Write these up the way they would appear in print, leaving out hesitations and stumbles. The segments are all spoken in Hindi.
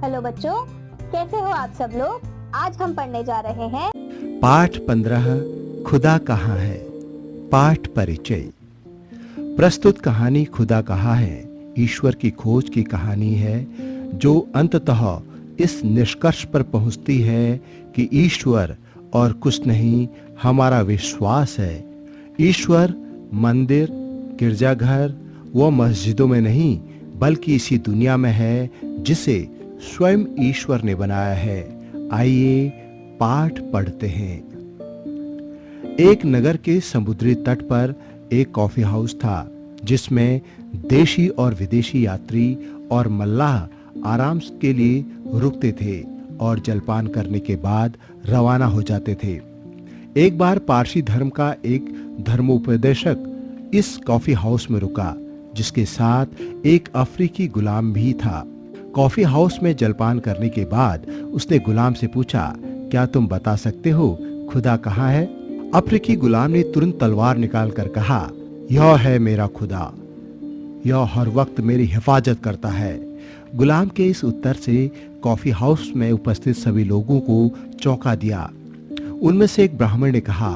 हेलो बच्चों, कैसे हो आप सब लोग। आज हम पढ़ने जा रहे हैं पाठ 15 खुदा कहाँ है। पाठ परिचय। प्रस्तुत कहानी खुदा कहाँ है ईश्वर की खोज की कहानी है, जो अंततः इस निष्कर्ष पर पहुंचती है कि ईश्वर और कुछ नहीं हमारा विश्वास है। ईश्वर मंदिर, गिरजाघर व मस्जिदों में नहीं बल्कि इसी दुनिया में है जिसे स्वयं ईश्वर ने बनाया है। आइए पाठ पढ़ते हैं। एक नगर के समुद्री तट पर एक कॉफी हाउस था जिसमें देशी और विदेशी यात्री और मल्लाह आराम के लिए रुकते थे और जलपान करने के बाद रवाना हो जाते थे। एक बार पारसी धर्म का एक धर्मोपदेशक इस कॉफी हाउस में रुका, जिसके साथ एक अफ्रीकी गुलाम भी था। कॉफी हाउस में जलपान करने के बाद उसने गुलाम से पूछा, क्या तुम बता सकते हो खुदा कहाँ है? अफ्रीकी गुलाम ने तुरंत तलवार निकालकर कहा, यह है मेरा खुदा, यह हर वक्त मेरी हिफाजत करता है। गुलाम के इस उत्तर से कॉफी हाउस में उपस्थित सभी लोगों को चौंका दिया। उनमें से एक ब्राह्मण ने कहा,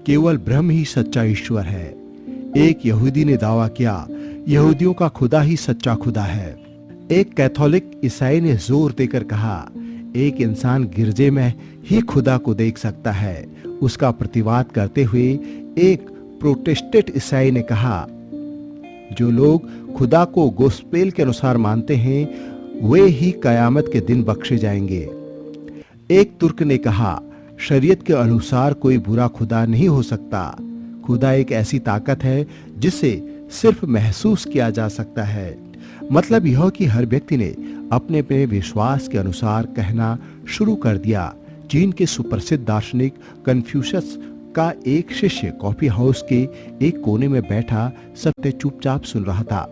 केवल ब्रह्म ही सच्चा ईश्वर है। एक यहूदी ने दावा किया, यहूदियों का खुदा ही सच्चा खुदा है। एक कैथोलिक ईसाई ने जोर देकर कहा, एक इंसान गिरजे में ही खुदा को देख सकता है। उसका प्रतिवाद करते हुए एक प्रोटेस्टेंट ईसाई ने कहा, जो लोग खुदा को गोस्पेल के अनुसार मानते हैं वे ही कयामत के दिन बख्शे जाएंगे। एक तुर्क ने कहा, शरीयत के अनुसार कोई बुरा खुदा नहीं हो सकता। खुदा एक ऐसी ताकत है जिसे सिर्फ महसूस किया जा सकता है। मतलब यह कि हर व्यक्ति ने अपने अपने विश्वास के अनुसार कहना शुरू कर दिया। चीन के सुप्रसिद्ध दार्शनिक कन्फ्यूशियस का एक शिष्य कॉफी हाउस के एक कोने में बैठा सत्य चुपचाप सुन रहा था।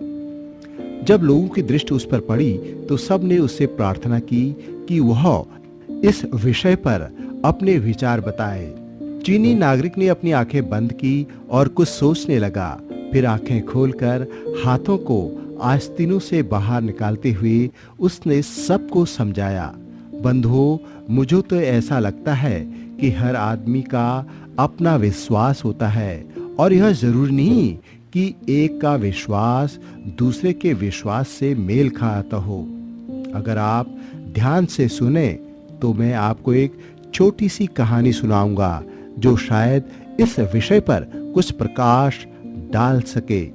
जब लोगों की दृष्टि उस पर पड़ी तो सब ने उससे प्रार्थना की कि वह इस विषय पर अपने विचार बताए। चीनी नागरिक ने अपनी आंखें बंद की और कुछ सोचने लगा। फिर आंखें खोलकर हाथों को आस्तीनों से बाहर निकालते हुए उसने सबको समझाया, बंधुओं, मुझे तो ऐसा लगता है कि हर आदमी का अपना विश्वास होता है और यह जरूरी नहीं कि एक का विश्वास दूसरे के विश्वास से मेल खाता हो। अगर आप ध्यान से सुने तो मैं आपको एक छोटी सी कहानी सुनाऊंगा जो शायद इस विषय पर कुछ प्रकाश डाल सके।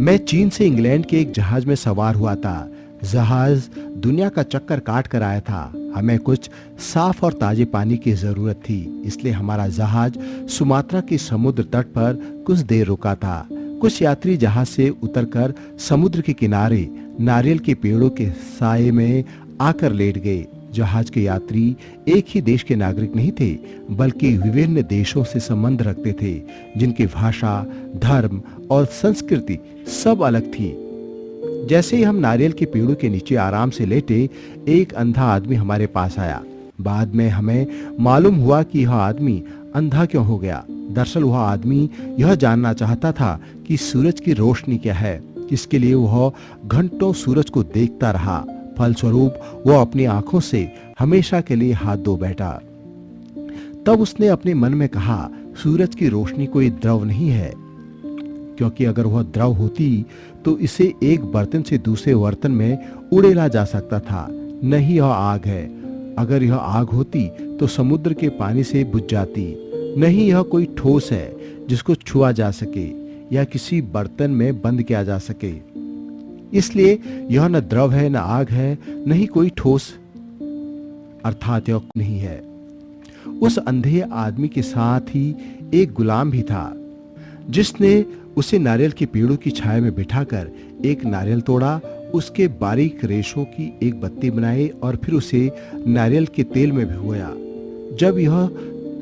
मैं चीन से इंग्लैंड के एक जहाज में सवार हुआ था। जहाज दुनिया का चक्कर काट कर आया था। हमें कुछ साफ और ताजे पानी की जरूरत थी, इसलिए हमारा जहाज सुमात्रा के समुद्र तट पर कुछ देर रुका था। कुछ यात्री जहाज से उतरकर समुद्र के किनारे नारियल के पेड़ों के साये में आकर लेट गए। जहाज के यात्री एक ही देश के नागरिक नहीं थे, बल्कि विभिन्न देशों से संबंध रखते थे, जिनकी भाषा, धर्म और संस्कृति सब अलग थी। जैसे ही हम नारियल के पेड़ों के नीचे आराम से लेटे, एक अंधा आदमी हमारे पास आया। बाद में हमें मालूम हुआ कि यह आदमी अंधा क्यों हो गया। दरअसल वह आदमी यह जानना चाहता था कि सूरज की रोशनी क्या है। इसके लिए वह घंटों सूरज को देखता रहा। फलस्वरूप वह अपनी आंखों से हमेशा के लिए हाथ धो बैठा। तब उसने अपने मन में कहा, सूरज की रोशनी कोई द्रव नहीं है, क्योंकि अगर वह द्रव होती तो इसे एक बर्तन से दूसरे बर्तन में उड़ेला जा सकता था। नहीं, यह आग है। अगर यह आग होती तो समुद्र के पानी से बुझ जाती। नहीं, यह कोई ठोस है जिसको छुआ जा सके या किसी बर्तन में बंद किया जा सके। इसलिए यह न द्रव है, न आग है, न ही कोई ठोस अर्थात यह नहीं है। उस अंधे आदमी के साथ ही एक गुलाम भी था, जिसने उसे नारियल के पेड़ों की छाया में बिठाकर एक नारियल तोड़ा, उसके बारीक रेशों की एक बत्ती बनाई और फिर उसे नारियल के तेल में भिगोया। जब यह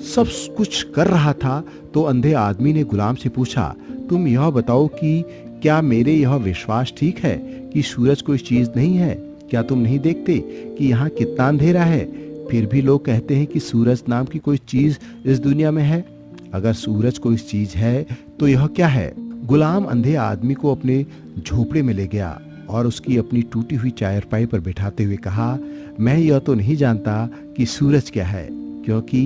सब कुछ कर रहा था तो अंधे आदमी ने गुलाम से पूछा, तुम यह बताओ कि क्या मेरे यह विश्वास ठीक है कि सूरज कोई चीज नहीं है? क्या तुम नहीं देखते कि यहाँ कितना अंधेरा है? फिर भी लोग कहते हैं कि सूरज नाम की कोई चीज इस दुनिया में है। अगर सूरज कोई चीज है तो यह क्या है? गुलाम अंधे आदमी को अपने झोपड़े में ले गया और उसकी अपनी टूटी हुई चारपाई पर बिठाते हुए कहा, मैं यह तो नहीं जानता कि सूरज क्या है, क्योंकि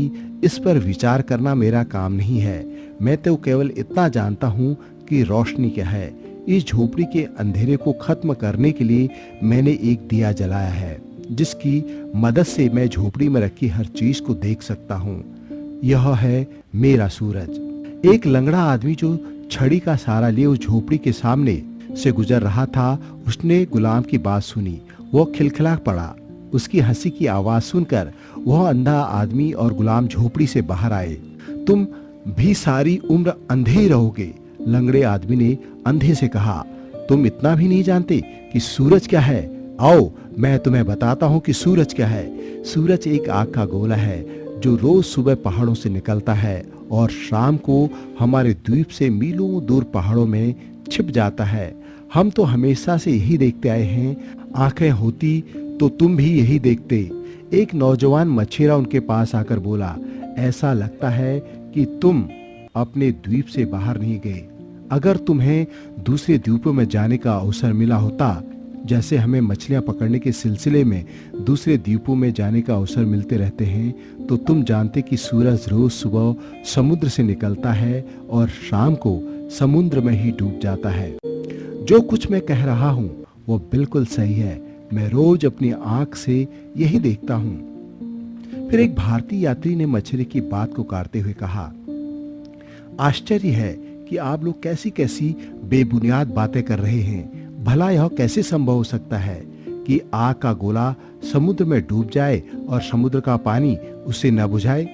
इस पर विचार करना मेरा काम नहीं है। मैं तो केवल इतना जानता हूँ कि रोशनी क्या है। इस झोपड़ी के अंधेरे को खत्म करने के लिए मैंने एक दिया जलाया है, जिसकी मदद से मैं झोपड़ी में रखी हर चीज को देख सकता हूँ। यह है मेरा सूरज। एक लंगड़ा आदमी जो छड़ी का सहारा लिए उस झोपड़ी के सामने से गुजर रहा था, उसने गुलाम की बात सुनी। वो खिलखिला पड़ा। उसकी हंसी की आवाज सुनकर वह अंधा आदमी और गुलाम झोपड़ी से बाहर आए। तुम भी सारी उम्र अंधे ही रहोगे, लंगड़े आदमी ने अंधे से कहा। तुम इतना भी नहीं जानते कि सूरज क्या है? आओ मैं तुम्हें बताता हूँ कि सूरज क्या है। सूरज एक आग का गोला है जो रोज सुबह पहाड़ों से निकलता है और शाम को हमारे द्वीप से मीलों दूर पहाड़ों में छिप जाता है। हम तो हमेशा से यही देखते आए हैं। आंखें होती तो तुम भी यही देखते। एक नौजवान मछेरा उनके पास आकर बोला, ऐसा लगता है कि तुम अपने द्वीप से बाहर नहीं गए। अगर तुम्हें दूसरे द्वीपों में जाने का अवसर मिला होता, जैसे हमें मछलियां पकड़ने के सिलसिले में दूसरे द्वीपों में जाने का अवसर मिलते रहते हैं, तो तुम जानते कि सूरज रोज सुबह समुद्र से निकलता है और शाम को समुद्र में ही डूब जाता है। जो कुछ मैं कह रहा हूँ वो बिल्कुल सही है। मैं रोज अपनी आंख से यही देखता हूँ। फिर एक भारतीय यात्री ने मछली की बात को काटते हुए कहा, आश्चर्य है कि आप लोग कैसी कैसी बेबुनियाद बातें कर रहे हैं। भला यह कैसे संभव हो सकता है कि आग का गोला समुद्र में डूब जाए और समुद्र का पानी उसे न बुझाए?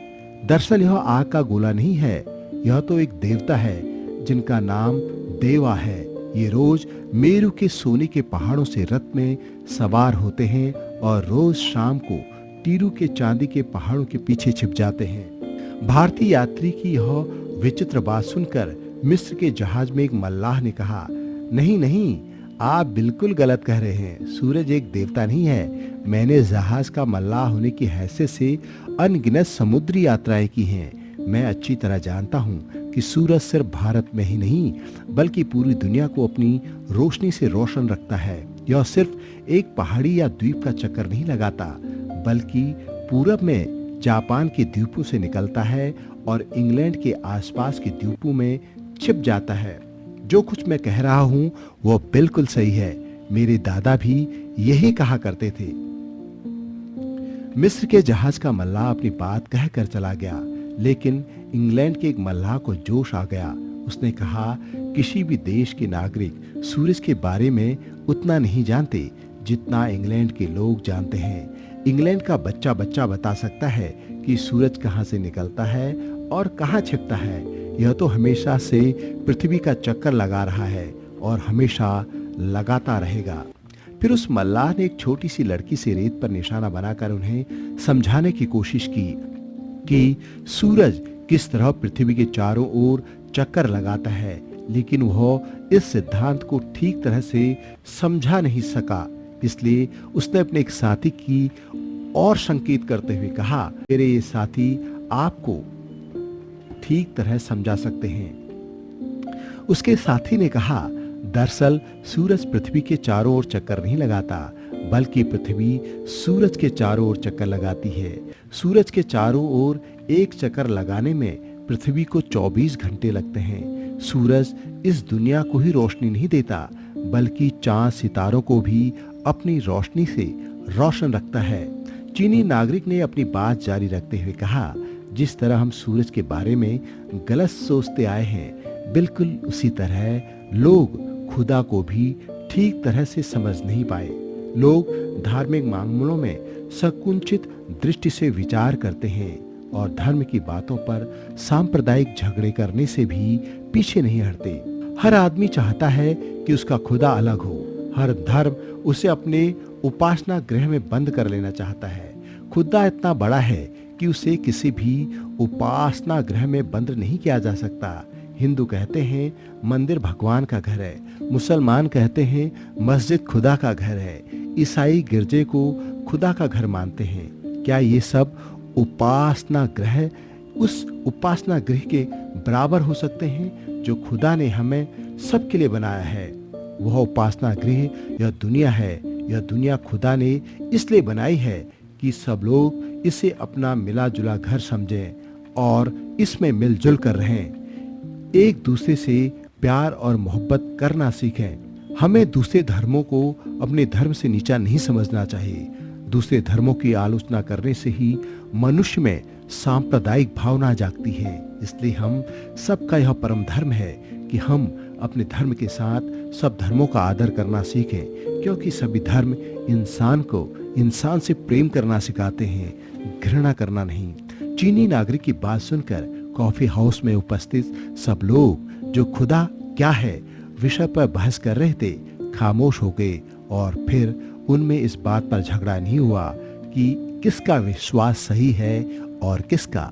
दरअसल यह आग का गोला नहीं है, यह तो एक देवता है जिनका नाम देवा है। ये रोज मेरू के सोने के पहाड़ों से रथ में सवार होते हैं और रोज शाम को टीरू के चांदी के पहाड़ों के पीछे छिप जाते हैं। भारतीय यात्री की यह विचित्र बात सुनकर मिस्र के जहाज में एक मल्लाह ने कहा, नहीं नहीं, आप बिल्कुल गलत कह रहे हैं। सूरज एक देवता नहीं है। मैंने जहाज का मल्लाह होने की हैसियत से अनगिनत समुद्री यात्राएं की हैं। मैं अच्छी तरह जानता हूँ कि सूरज सिर्फ भारत में ही नहीं बल्कि पूरी दुनिया को अपनी रोशनी से रोशन रखता है। यह सिर्फ एक पहाड़ी या द्वीप का चक्कर नहीं लगाता, बल्कि पूरब में जापान के द्वीपों से निकलता है और इंग्लैंड के आसपास के द्वीपों में छिप जाता है। जो कुछ मैं कह रहा हूँ वो बिल्कुल सही है। मेरे दादा भी यही कहा करते थे। मिस्र के जहाज का मल्लाह अपनी बात कहकर चला गया, लेकिन इंग्लैंड के एक मल्लाह को जोश आ गया। उसने कहा, किसी भी देश के नागरिक सूरज के बारे में उतना नहीं जानते जितना इंग्लैंड के लोग जानते हैं। इंग्लैंड का बच्चा बच्चा बता सकता है कि सूरज कहाँ से निकलता है और कहाँ छिपता है। यह तो हमेशा से पृथ्वी का चक्कर लगा रहा है और हमेशा लगाता रहेगा। फिर उस मल्लाह ने एक छोटी सी लड़की से रेत पर निशाना बनाकर उन्हें समझाने की कोशिश की कि सूरज किस तरह पृथ्वी के चारों ओर चक्कर लगाता है, लेकिन वह इस सिद्धांत को ठीक तरह से समझा नहीं सका। इसलिए उसने अपने एक साथी की और संकेत करते हुए कहा, मेरे ये साथी आपको ठीक तरह समझा सकते हैं। उसके साथी ने कहा, दरअसल सूरज पृथ्वी के चारों ओर चक्कर नहीं लगाता, बल्कि पृथ्वी सूरज के चारों ओर चक्कर लगाती है। सूरज के चारों ओर एक चक्कर लगाने में पृथ्वी को 24 घंटे लगते हैं। सूरज इस दुनिया को ही रोशनी नहीं देता, बल्कि चांद सितारों को भी अपनी रोशनी से रोशन रखता है। चीनी नागरिक ने अपनी बात जारी रखते हुए कहा, जिस तरह हम सूरज के बारे में गलत सोचते आए हैं, बिल्कुल उसी तरह लोग खुदा को भी ठीक तरह से समझ नहीं पाए। लोग धार्मिक मामलों में संकुचित दृष्टि से विचार करते हैं और धर्म की बातों पर सांप्रदायिक झगड़े करने से भी पीछे नहीं हटते। हर आदमी चाहता है कि उसका खुदा अलग हो। हर धर्म उसे अपने उपासना गृह में बंद कर लेना चाहता है। खुदा इतना बड़ा है कि उसे किसी भी उपासना गृह में बंद नहीं किया जा सकता। हिंदू कहते हैं मंदिर भगवान का घर है, मुसलमान कहते हैं मस्जिद खुदा का घर है, ईसाई गिरजे को खुदा का घर मानते हैं। क्या ये सब उपासना गृह उस उपासना गृह के बराबर हो सकते हैं जो खुदा ने हमें सबके लिए बनाया है? वह उपासना गृह, यह दुनिया है। यह दुनिया खुदा ने इसलिए बनाई है कि सब लोग इसे अपना मिला जुला घर समझें और इसमें मिलजुल कर रहें। एक दूसरे से प्यार और मोहब्बत करना सीखें। हमें दूसरे धर्मों को अपने धर्म से नीचा नहीं समझना चाहिए। दूसरे धर्मों की आलोचना करने से ही मनुष्य में सांप्रदायिक भावना जागती है। इसलिए हम सबका यह परम धर्म है कि हम अपने धर्म के साथ सब धर्मों का आदर करना सीखें, क्योंकि सभी धर्म इंसान को इंसान से प्रेम करना सिखाते हैं, घृणा करना नहीं। चीनी नागरिक की बात सुनकर कॉफी हाउस में उपस्थित सब लोग जो खुदा क्या है विषय पर बहस कर रहे थे खामोश हो गए और फिर उनमें इस बात पर झगड़ा नहीं हुआ कि किसका विश्वास सही है और किसका